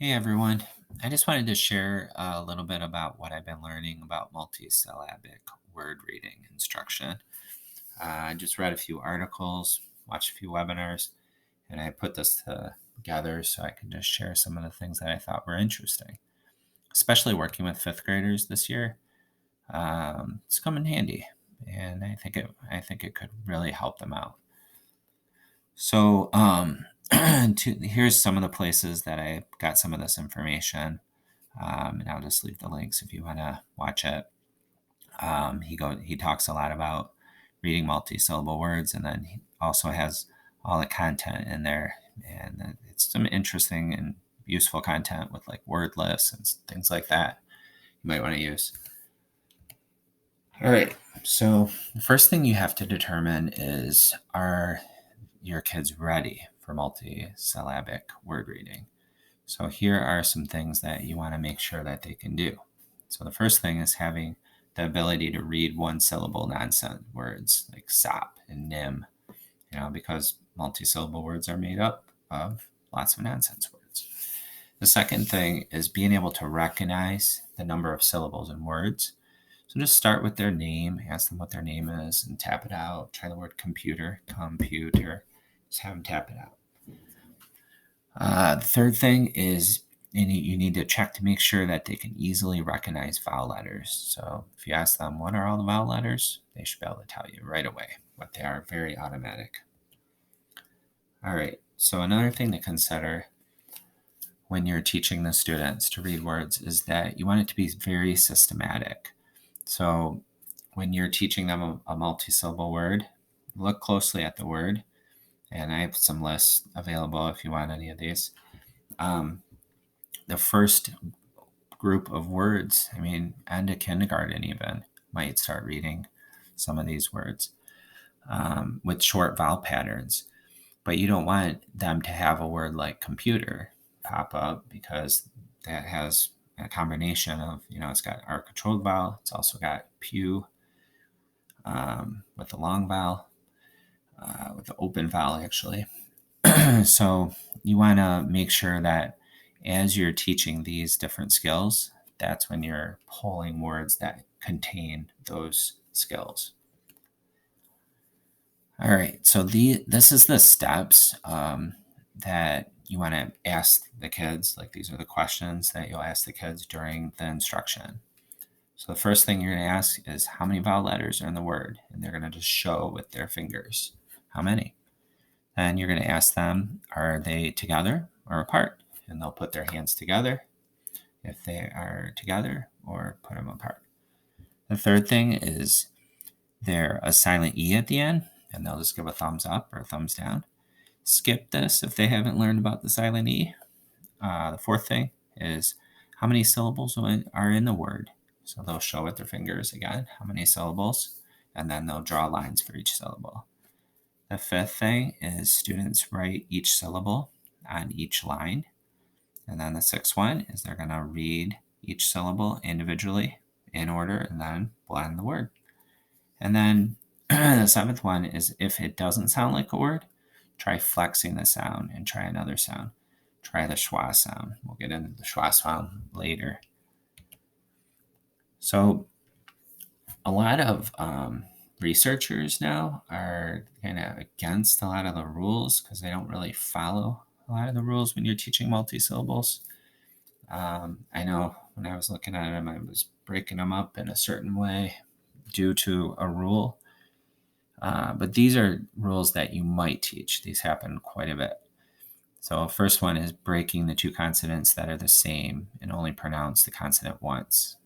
Hey everyone, I just wanted to share a little bit about what I've been learning about multisyllabic word reading instruction. I just read a few articles, watched a few webinars, and I put this together so I can just share some of the things that I thought were interesting, especially working with fifth graders this year. It's come in handy, and I think it could really help them out. So, here's some of the places that I got some of this information. And I'll just leave the links if you want to watch it. He talks a lot about reading multi-syllable words, and then he also has all the content in there, and it's some interesting and useful content with like word lists and things like that you might want to use. All right, so the first thing you have to determine is, are your kids ready for multi-syllabic word reading? So here are some things that you want to make sure that they can do. So the first thing is having the ability to read one syllable nonsense words like sop and nim, because multi-syllable words are made up of lots of nonsense words. The second thing is being able to recognize the number of syllables in words. So just start with their name, ask them what their name is, and tap it out. Try the word computer, just have them tap it out. The third thing is you need to check to make sure that they can easily recognize vowel letters. So if you ask them, what are all the vowel letters? They should be able to tell you right away what they are, very automatic. All right, so another thing to consider when you're teaching the students to read words is that you want it to be very systematic. So when you're teaching them a multi-syllable word, look closely at the word. And I have some lists available if you want any of these. The first group of words, end of kindergarten even, might start reading some of these words with short vowel patterns. But you don't want them to have a word like computer pop up, because that has a combination of, it's got our controlled vowel, it's also got pew with the long vowel, with the open vowel actually. So you want to make sure that as you're teaching these different skills, that's when you're pulling words that contain those skills. All right, so this is the steps that you want to ask the kids. Like, these are the questions that you'll ask the kids during the instruction. So the first thing you're going to ask is, how many vowel letters are in the word? And they're going to just show with their fingers how many. And you're going to ask them, are they together or apart? And they'll put their hands together if they are together, or put them apart. The third thing is there a silent E at the end, and they'll just give a thumbs up or a thumbs down. Skip this if they haven't learned about the silent E. The fourth thing is, how many syllables are in the word? So they'll show with their fingers again how many syllables, and then they'll draw lines for each syllable. The fifth thing is students write each syllable on each line. And then the sixth one is they're going to read each syllable individually in order and then blend the word. And then the seventh one is, if it doesn't sound like a word, try flexing the sound and try another sound. Try the Schwa sound. We'll get into the Schwa sound later. So a lot of researchers now are kind of against a lot of the rules because they don't really follow a lot of the rules when you're teaching multi-syllables. I know when I was looking at them, I was breaking them up in a certain way due to a rule. But these are rules that you might teach. These happen quite a bit. So first one is breaking the two consonants that are the same and only pronounce the consonant once.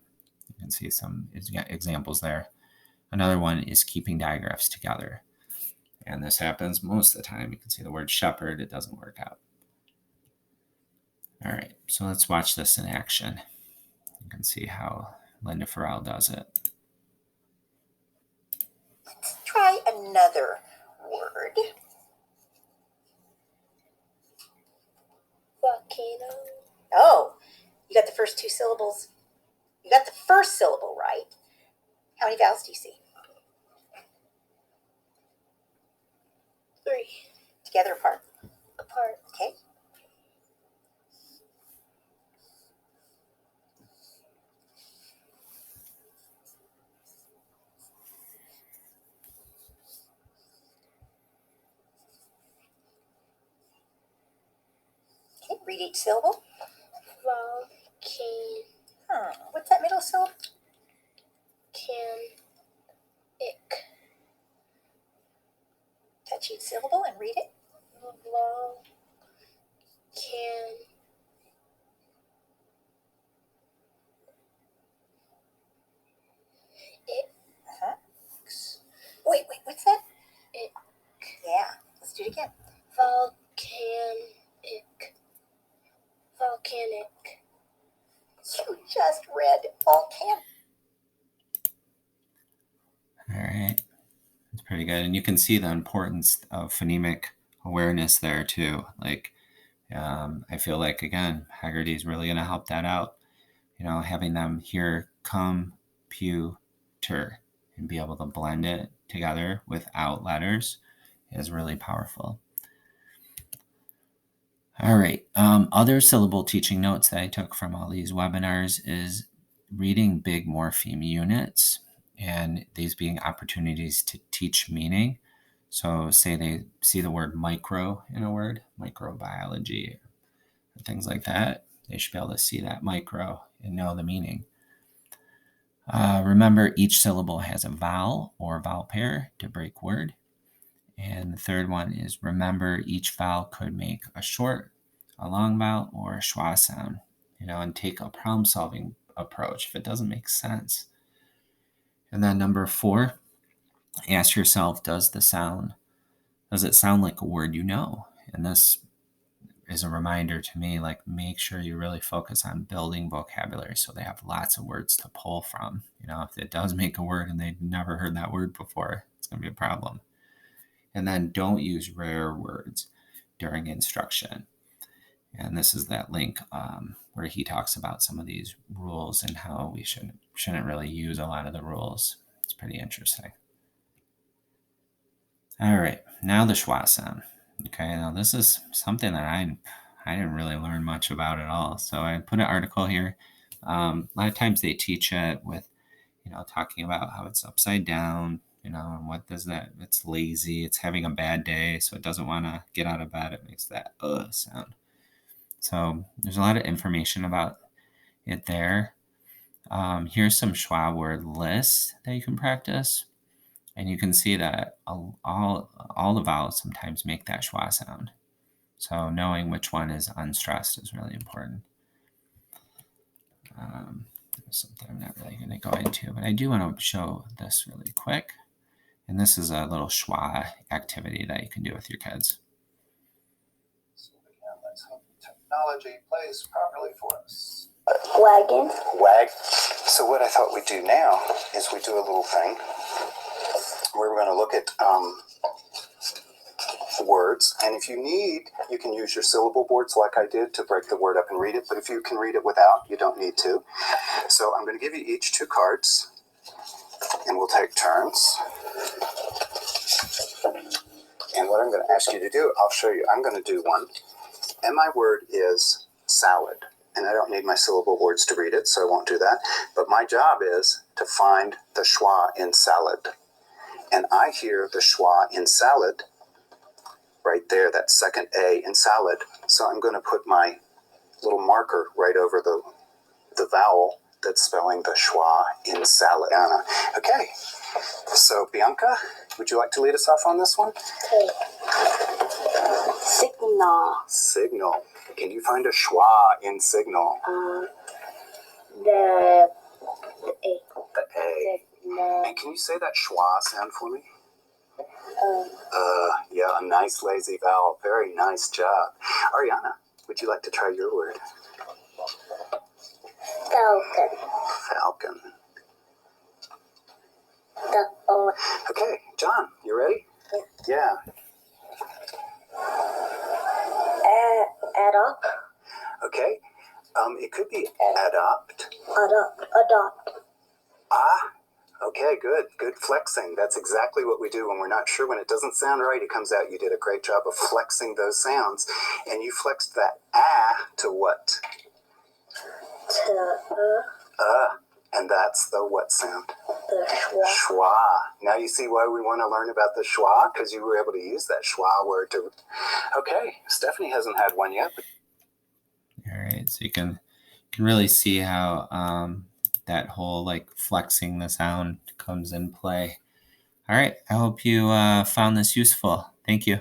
You can see some examples there. Another one is keeping digraphs together. And this happens most of the time. You can see the word shepherd, it doesn't work out. All right, so let's watch this in action. You can see how Linda Farrell does it. Let's try another word. Volcano. Oh, you got the first two syllables. You got the first syllable right. How many vowels do you see? 3. Together, apart? Apart. Okay. Read each syllable. Volcanic. What's that middle syllable? Touch each syllable and read it. Wait, what's that? Yeah, let's do it again. Volcanic. You just read volcanic. All right. That's pretty good. And you can see the importance of phonemic awareness there too. Like, I feel like, again, Haggerty is really going to help that out. You know, having them hear computer and be able to blend it together without letters is really powerful. All right. Other syllable teaching notes that I took from all these webinars is reading big morpheme units, and these being opportunities to teach meaning. So say they see the word micro in a word, microbiology, or things like that. They should be able to see that micro and know the meaning. Remember, each syllable has a vowel or vowel pair to break word. And the third one is remember each vowel could make a short, a long vowel, or a schwa sound, you know, and take a problem solving approach if it doesn't make sense. And then number 4, ask yourself, does it sound like a word you know? And this is a reminder to me, like, make sure you really focus on building vocabulary so they have lots of words to pull from. You know, if it does make a word and they've never heard that word before, it's going to be a problem. And then don't use rare words during instruction. And this is that link where he talks about some of these rules and how we shouldn't really use a lot of the rules. It's pretty interesting. All right, now the schwa sound. Okay, now this is something that I didn't really learn much about at all. So I put an article here. A lot of times they teach it with, you know, talking about how it's upside down, you know, and what does that? It's lazy. It's having a bad day, so it doesn't want to get out of bed. It makes that sound. So there's a lot of information about it there. Here's some schwa word lists that you can practice. And you can see that all the vowels sometimes make that schwa sound. So knowing which one is unstressed is really important. Something I'm not really going to go into, but I do want to show this really quick. And this is a little schwa activity that you can do with your kids. Let's hope technology plays properly for us. Wagon. So what I thought we'd do now is we do a little thing where we're going to look at words, and if you need, you can use your syllable boards like I did to break the word up and read it, but if you can read it without, you don't need to. So I'm going to give you each 2 cards, and we'll take turns. And what I'm going to ask you to do, I'll show you. I'm going to do one, and my word is salad. And I don't need my syllable boards to read it, so I won't do that. But my job is to find the schwa in salad. And I hear the schwa in salad right there, that second A in salad. So I'm going to put my little marker right over the vowel that's spelling the schwa in salad. Okay, so Bianca, would you like to lead us off on this one? Okay. Signal. Signal. Can you find a schwa in signal? The A. The A. And can you say that schwa sound for me? Yeah, a nice lazy vowel. Very nice job. Ariana, would you like to try your word? Falcon. Falcon. The O. Okay, John, you ready? Yeah. Adopt. Okay. It could be adopt. Adopt. Okay, good. Good flexing. That's exactly what we do when we're not sure. When it doesn't sound right, it comes out. You did a great job of flexing those sounds. And you flexed that to what? To And that's the what sound? the schwa. Schwa. Now you see why we want to learn about the schwa? Because you were able to use that schwa word to... Okay, Stephanie hasn't had one yet. But... right? So you can really see how that whole like flexing the sound comes in play. All right, I hope you found this useful. Thank you.